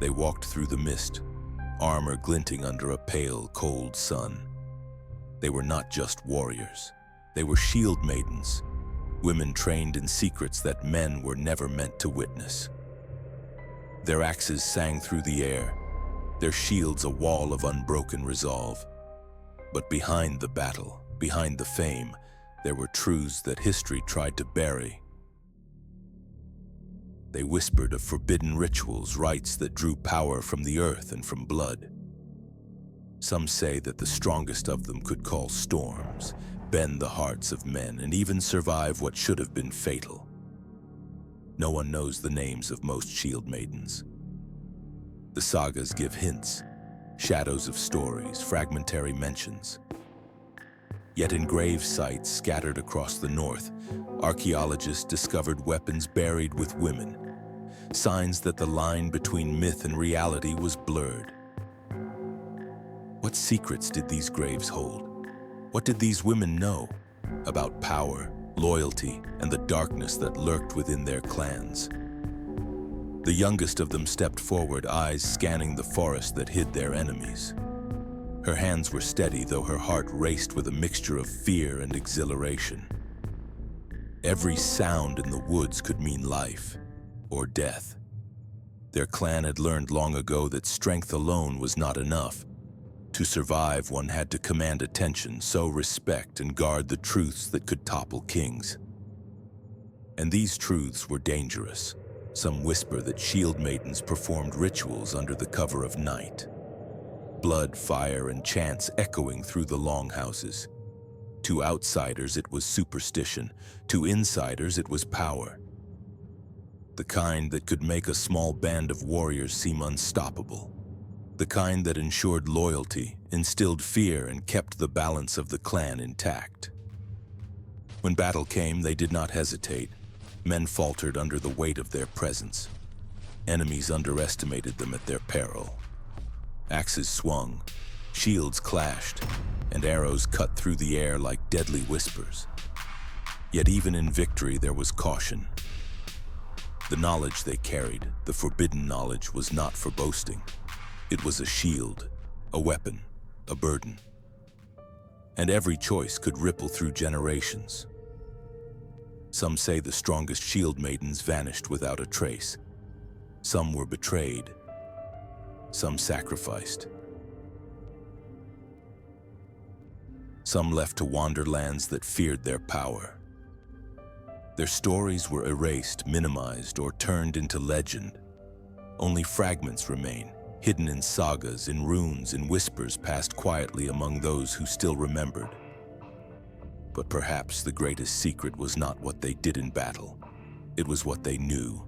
They walked through the mist, armor glinting under a pale, cold sun. They were not just warriors. They were shield maidens, women trained in secrets that men were never meant to witness. Their axes sang through the air, their shields a wall of unbroken resolve. But behind the battle, behind the fame, there were truths that history tried to bury. They whispered of forbidden rituals, rites that drew power from the earth and from blood. Some say that the strongest of them could call storms, bend the hearts of men, and even survive what should have been fatal. No one knows the names of most shield maidens. The sagas give hints, shadows of stories, fragmentary mentions. Yet in grave sites scattered across the north, archaeologists discovered weapons buried with women, signs that the line between myth and reality was blurred. What secrets did these graves hold? What did these women know about power, loyalty, and the darkness that lurked within their clans? The youngest of them stepped forward, eyes scanning the forest that hid their enemies. Her hands were steady, though her heart raced with a mixture of fear and exhilaration. Every sound in the woods could mean life or death. Their clan had learned long ago that strength alone was not enough. To survive, one had to command attention, sow respect, and guard the truths that could topple kings. And these truths were dangerous. Some whisper that shield maidens performed rituals under the cover of night. Blood, fire, and chants echoing through the longhouses. To outsiders, it was superstition. To insiders, it was power. The kind that could make a small band of warriors seem unstoppable. The kind that ensured loyalty, instilled fear, and kept the balance of the clan intact. When battle came, they did not hesitate. Men faltered under the weight of their presence. Enemies underestimated them at their peril. Axes swung, shields clashed, and arrows cut through the air like deadly whispers. Yet even in victory, there was caution. The knowledge they carried, the forbidden knowledge, was not for boasting. It was a shield, a weapon, a burden. And every choice could ripple through generations. Some say the strongest shield maidens vanished without a trace. Some were betrayed. Some sacrificed. Some left to wander lands that feared their power. Their stories were erased, minimized, or turned into legend. Only fragments remain, hidden in sagas, in runes, in whispers passed quietly among those who still remembered. But perhaps the greatest secret was not what they did in battle. It was what they knew.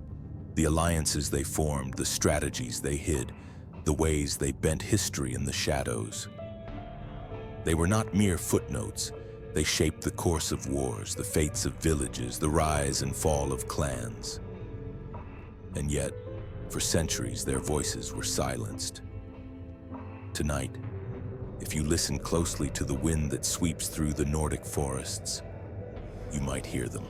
The alliances they formed, the strategies they hid, the ways they bent history in the shadows. They were not mere footnotes. They shaped the course of wars, the fates of villages, the rise and fall of clans. And yet, for centuries, their voices were silenced. Tonight, if you listen closely to the wind that sweeps through the Nordic forests, you might hear them.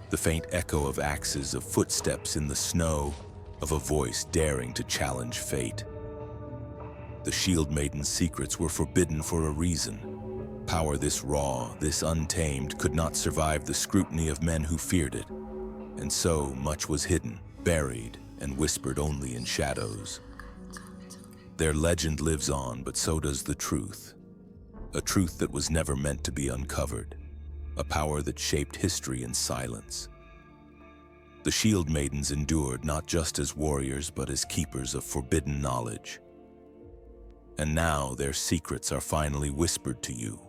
The faint echo of axes, of footsteps in the snow, of a voice daring to challenge fate. The shield maiden's secrets were forbidden for a reason. Power this raw, this untamed, could not survive the scrutiny of men who feared it. And so much was hidden, buried, and whispered only in shadows. Their legend lives on, but so does the truth. A truth that was never meant to be uncovered. A power that shaped history in silence. The shield maidens endured not just as warriors, but as keepers of forbidden knowledge. And now their secrets are finally whispered to you.